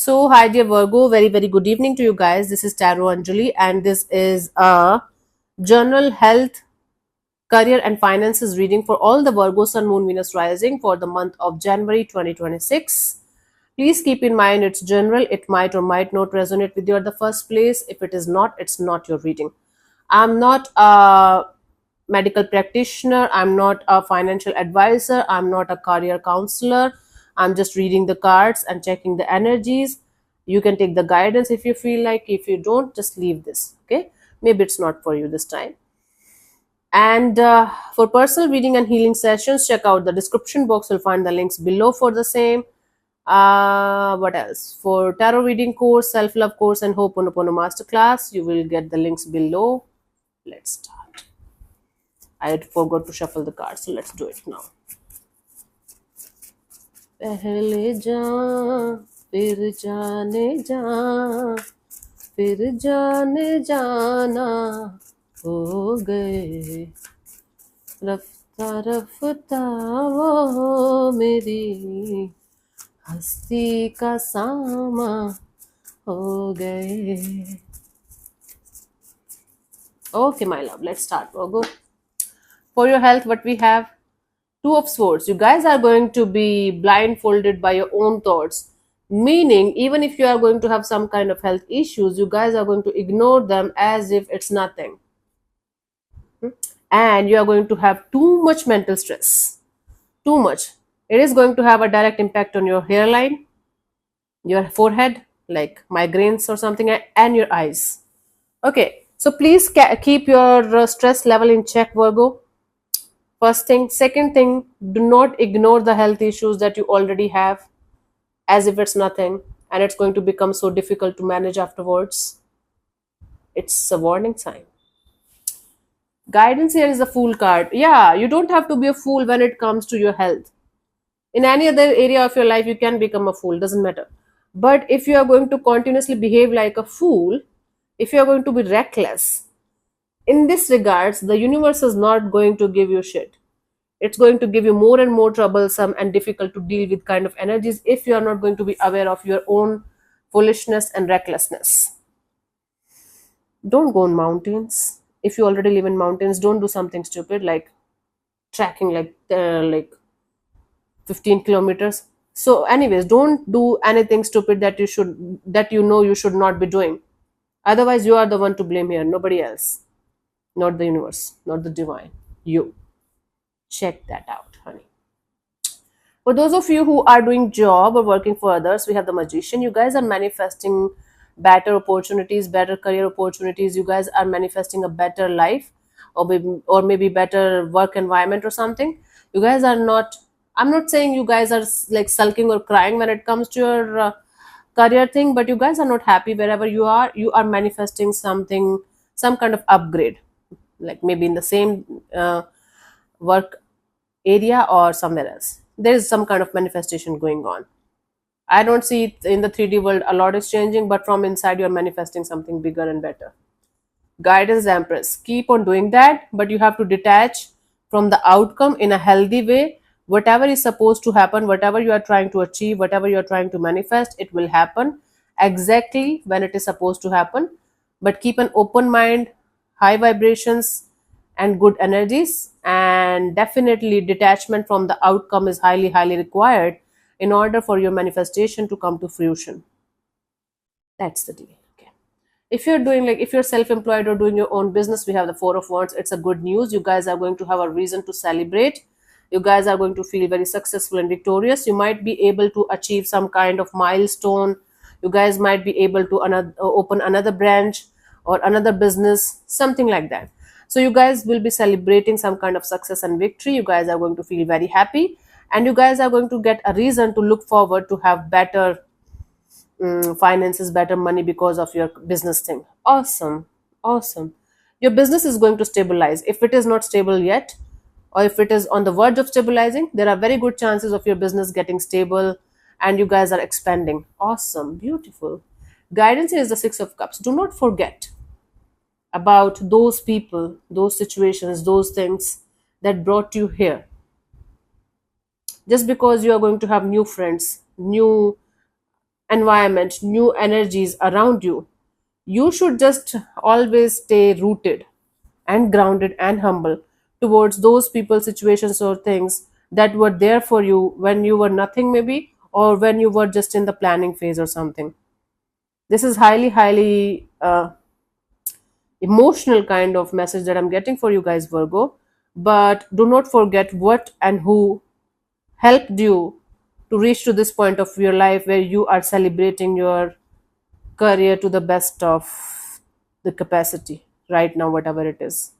Hi dear Virgo, very very good evening to you guys. This is Tarot Anjali, and this is a general health, career, and finances reading for all the Virgo Sun, Moon, Venus rising for the month of January 2026. Please keep in mind it's general; it might or might not resonate with you at the first place. If it is not, it's not your reading. I'm not a medical practitioner. I'm not a financial advisor. I'm not a career counselor. I'm just reading the cards and checking the energies. You can take the guidance if you feel like. If you don't, just leave this. Okay? Maybe it's not for you this time. And for personal reading and healing sessions, check out the description box. You'll find the links below for the same. What else? For tarot reading course, self love course, and Ho'oponopono masterclass, you will get the links below. Let's start. I had forgot to shuffle the cards, so let's do it now. पहले जान फिर जाने जाना हो गए रफ्ता रफ्ता वो मेरी हस्ती का सामा हो गए. Okay, my love, let's start. Virgo. For your health, what we have? Two of Swords. You guys are going to be blindfolded by your own thoughts. Meaning, even if you are going to have some kind of health issues, you guys are going to ignore them as if it's nothing. And you are going to have too much mental stress. Too much. It is going to have a direct impact on your hairline, your forehead, like migraines or something, and your eyes. Okay, so please keep your stress level in check, Virgo. First thing. Second thing, do not ignore the health issues that you already have as if it's nothing and it's going to become so difficult to manage afterwards. It's a warning sign. Guidance here is a fool card. Yeah, you don't have to be a fool when it comes to your health. In any other area of your life, you can become a fool, doesn't matter. But if you are going to continuously behave like a fool, if you are going to be reckless, in this regards, the universe is not going to give you shit. It's going to give you more and more troublesome and difficult to deal with kind of energies if you are not going to be aware of your own foolishness and recklessness. Don't go on mountains. If you already live in mountains, don't do something stupid like tracking like 15 kilometers. So anyways, don't do anything stupid that you should not be doing. Otherwise, you are the one to blame here, nobody else. Not the universe, not the divine. You. Check that out, honey. For those of you who are doing job or working for others, we have the Magician. You guys are manifesting better opportunities, better career opportunities. You guys are manifesting a better life, or maybe better work environment or something. You guys are not. I'm not saying you guys are like sulking or crying when it comes to your career thing, but you guys are not happy wherever you are. You are manifesting something, some kind of upgrade, like maybe in the same work area or somewhere else. There is some kind of manifestation going on. I don't see it in the 3D world. A lot is changing, but from inside, you're manifesting something bigger and better. Guidance Empress. Keep on doing that, but you have to detach from the outcome in a healthy way. Whatever is supposed to happen, whatever you are trying to achieve, whatever you are trying to manifest, it will happen exactly when it is supposed to happen. But keep an open mind, high vibrations, and good energies, and definitely detachment from the outcome is highly highly required in order for your manifestation to come to fruition. That's the deal. Okay, if you're doing like if you're self-employed or doing your own business, we have the Four of Wands. It's a good news. You guys are going to have a reason to celebrate. You guys are going to feel very successful and victorious. You might be able to achieve some kind of milestone. You guys might be able to open another branch or another business, something like that. So you guys will be celebrating some kind of success and victory. You guys are going to feel very happy, and you guys are going to get a reason to look forward to have better finances, better money because of your business thing. Awesome. Awesome. Your business is going to stabilize. If it is not stable yet, or if it is on the verge of stabilizing, there are very good chances of your business getting stable and you guys are expanding. Awesome. Beautiful. Guidance is the Six of Cups. Do not forget about those people, those situations, those things that brought you here. Just because you are going to have new friends, new environment, new energies around you, you should just always stay rooted and grounded and humble towards those people, situations, or things that were there for you when you were nothing, maybe, or when you were just in the planning phase or something. This is highly, highly emotional kind of message that I'm getting for you guys, Virgo. But do not forget what and who helped you to reach to this point of your life where you are celebrating your career to the best of the capacity right now, whatever it is.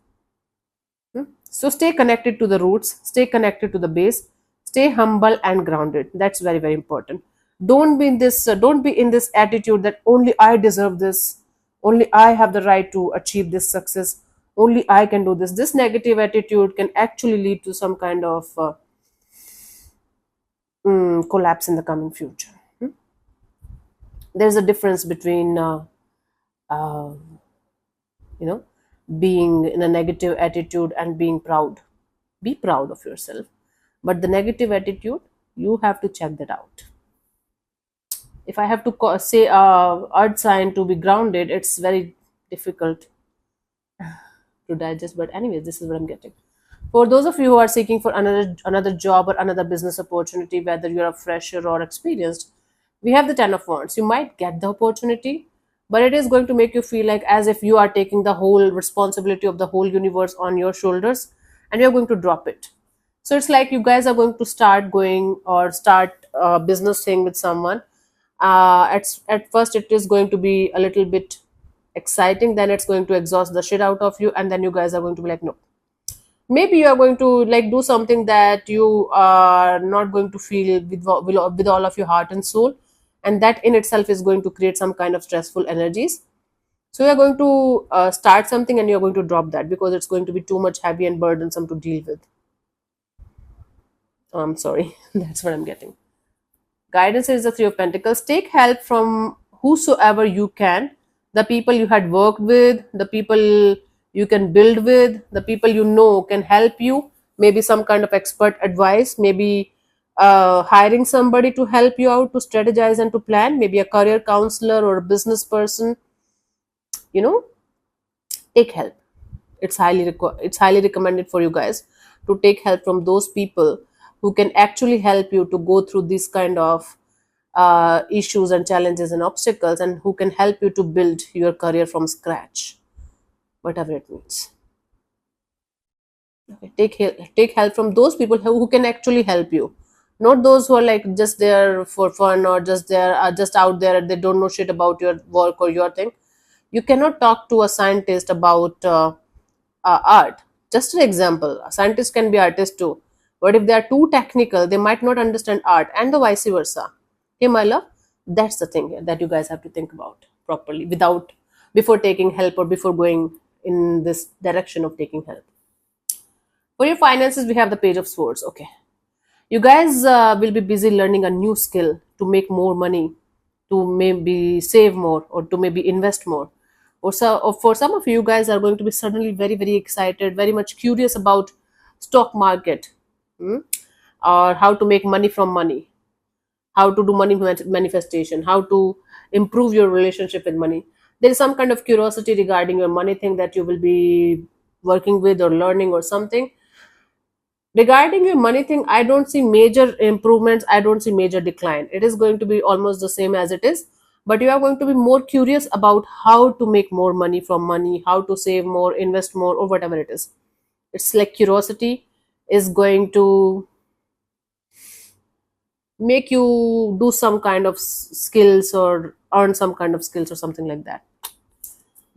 So stay connected to the roots, stay connected to the base, stay humble and grounded. That's very, very important. Don't be in this attitude that only I deserve this, only I have the right to achieve this success, only I can do this. This negative attitude can actually lead to some kind of collapse in the coming future. There's a difference between uh, you know being in a negative attitude and being proud. Be proud of yourself, but the negative attitude, you have to check that out. If I have to say earth sign to be grounded, it's very difficult to digest, but anyways, this is what I'm getting. For those of you who are seeking for another job or another business opportunity, whether you're a fresher or experienced, we have the 10 of wands. You might get the opportunity, but it is going to make you feel like as if you are taking the whole responsibility of the whole universe on your shoulders, and you're going to drop it. So it's like you guys are going to start going or start a business thing with someone. At first it is going to be a little bit exciting, then it's going to exhaust the shit out of you, and then you guys are going to be like, no. Maybe you are going to like do something that you are not going to feel with all of your heart and soul, and that in itself is going to create some kind of stressful energies. So you're going to start something and you're going to drop that because it's going to be too much heavy and burdensome to deal with. I'm sorry. That's what I'm getting. Guidance is the Three of Pentacles. Take help from whosoever you can. The people you had worked with, the people you can build with, the people you know can help you. Maybe some kind of expert advice, maybe hiring somebody to help you out to strategize and to plan, maybe a career counselor or a business person. You know, take help. It's highly recommended for you guys to take help from those people who can actually help you to go through these kind of issues and challenges and obstacles, and who can help you to build your career from scratch, whatever it means. Okay, take help from those people who can actually help you, not those who are like just there for fun or just there just out there, they don't know shit about your work or your thing. You cannot talk to a scientist about art. Just an example, a scientist can be artist too, but if they are too technical, they might not understand art, and the vice versa. Okay, my love, that's the thing here that you guys have to think about properly without before taking help or before going in this direction of taking help. For your finances, we have the Page of Swords. Okay, you guys will be busy learning a new skill to make more money, to maybe save more, or to maybe invest more. Or for some of you guys are going to be suddenly very, very excited, very much curious about stock market, hmm? Or how to make money from money, how to do money manifestation, how to improve your relationship with money. There is some kind of curiosity regarding your money thing that you will be working with or learning or something. Regarding your money thing, I don't see major improvements, I don't see major decline. It is going to be almost the same as it is, but you are going to be more curious about how to make more money from money, how to save more, invest more, or whatever it is. It's like curiosity is going to make you do some kind of skills or earn some kind of skills or something like that.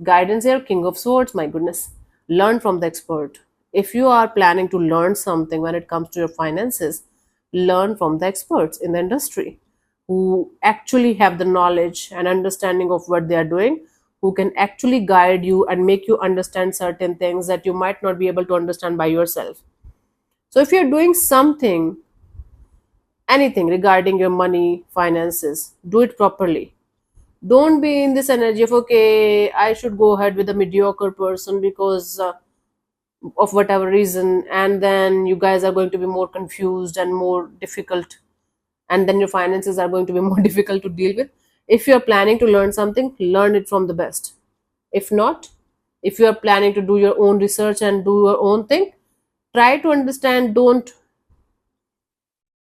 Guidance here, King of Swords, my goodness. Learn from the expert. If you are planning to learn something when it comes to your finances, learn from the experts in the industry who actually have the knowledge and understanding of what they are doing, who can actually guide you and make you understand certain things that you might not be able to understand by yourself. So if you're doing something, anything regarding your money, finances, do it properly. Don't be in this energy of, okay, I should go ahead with a mediocre person because of whatever reason, and then you guys are going to be more confused and more difficult and then your finances are going to be more difficult to deal with. If you're planning to learn something, learn it from the best. If not, if you are planning to do your own research and do your own thing, try to understand. Don't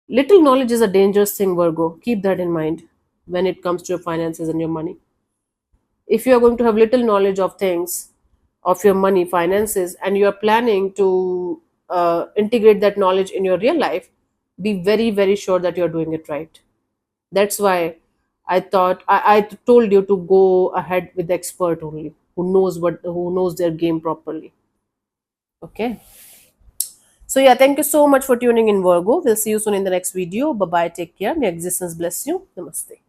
Little knowledge is a dangerous thing, Virgo. Keep that in mind when it comes to your finances and your money. If you are going to have little knowledge of things, of your money, finances, and you are planning to integrate that knowledge in your real life, be very, very sure that you're doing it right. That's why I told you to go ahead with the expert only, who knows their game properly. Okay. So yeah, thank you so much for tuning in, Virgo. We'll see you soon in the next video. Bye bye. Take care. May existence bless you. Namaste.